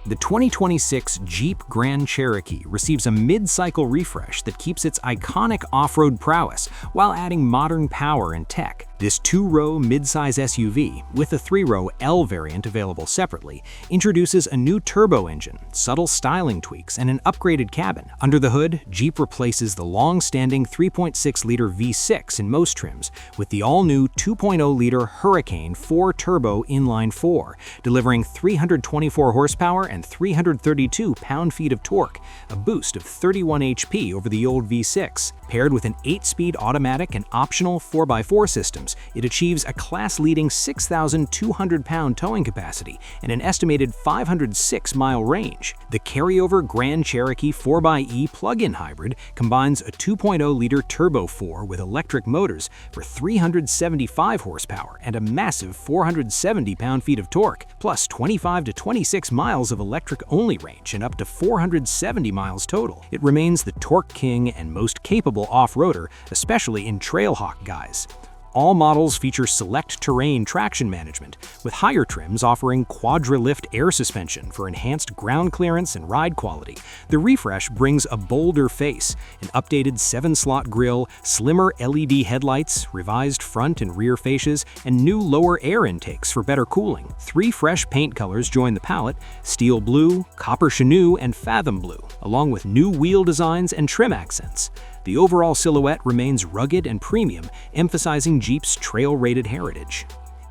The 2026 Jeep Grand Cherokee receives a mid-cycle refresh that keeps its iconic off-road prowess while adding modern power and tech. This two-row mid-size SUV, with a three-row L variant available separately, introduces a new turbo engine, subtle styling tweaks, and an upgraded cabin. Under the hood, Jeep replaces the long-standing 3.6-liter V6 in most trims with the all-new 2.0-liter Hurricane 4-turbo inline-4, delivering 324 horsepower and 332 pound-feet of torque, a boost of 31 HP over the old V6. Paired with an 8-speed automatic and optional 4x4 systems, it achieves a class-leading 6,200-pound towing capacity and an estimated 506-mile range. The carryover Grand Cherokee 4xe plug-in hybrid combines a 2.0-liter Turbo 4 with electric motors for 375 horsepower and a massive 470 pound-feet of torque, plus 25 to 26 miles of electric-only range and up to 470 miles total. It remains the torque king and most capable off-roader, especially in trailhawk guys. All models feature select terrain traction management, with higher trims offering Quadra-Lift air suspension for enhanced ground clearance and ride quality. The refresh brings a bolder face, an updated 7-slot grille, slimmer LED headlights, revised front and rear fascias, and new lower air intakes for better cooling. 3 fresh paint colors join the palette: steel blue, copper chenille, and fathom blue, along with new wheel designs and trim accents. The overall silhouette remains rugged and premium, emphasizing Jeep's trail-rated heritage.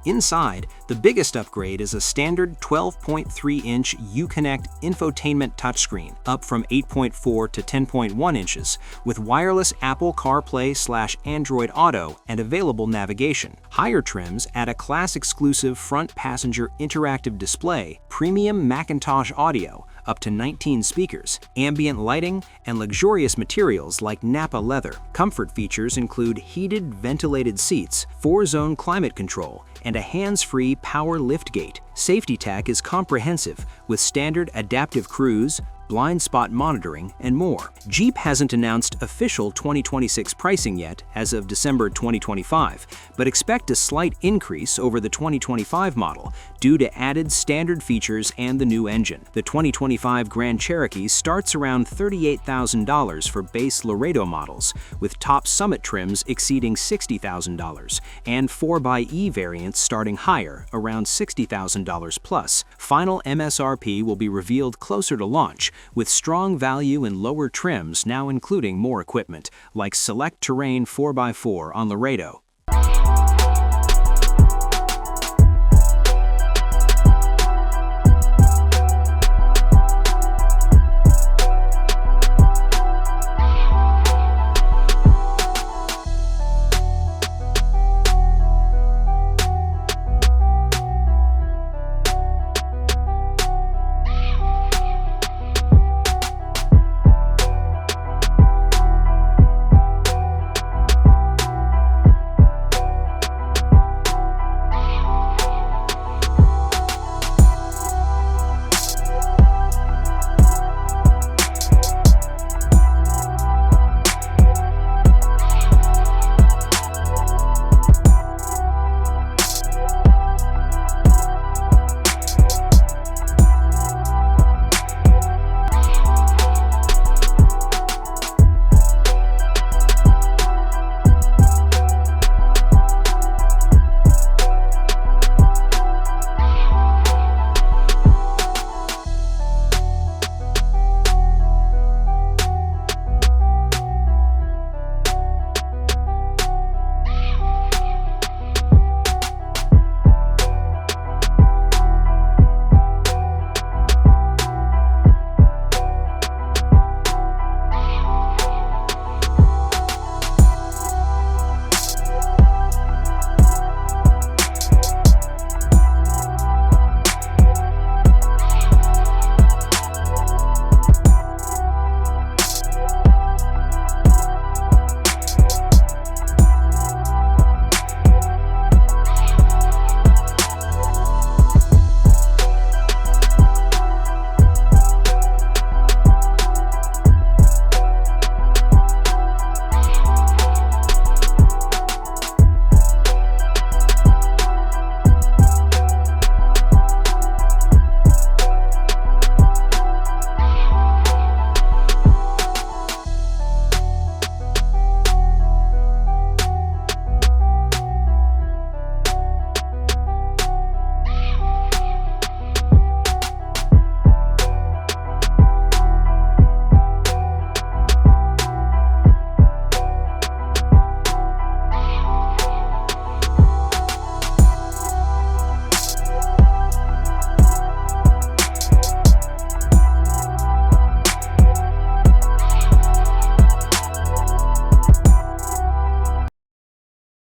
Inside, the biggest upgrade is a standard 12.3-inch Uconnect infotainment touchscreen, up from 8.4 to 10.1 inches, with wireless Apple CarPlay/Android Auto and available navigation. Higher trims add a class-exclusive front passenger interactive display, premium Macintosh audio, up to 19 speakers, ambient lighting, and luxurious materials like Napa leather. Comfort features include heated, ventilated seats, 4-zone climate control, and a hands-free power liftgate. Safety tech is comprehensive, with standard adaptive cruise, blind spot monitoring, and more. Jeep hasn't announced official 2026 pricing yet as of December 2025, but expect a slight increase over the 2025 model due to added standard features and the new engine. The 2025 Grand Cherokee starts around $38,000 for base Laredo models, with top Summit trims exceeding $60,000, and 4xe variants starting higher, around $60,000 plus. Final MSRP will be revealed closer to launch, with strong value in lower trims now including more equipment, like select terrain 4x4 on Laredo,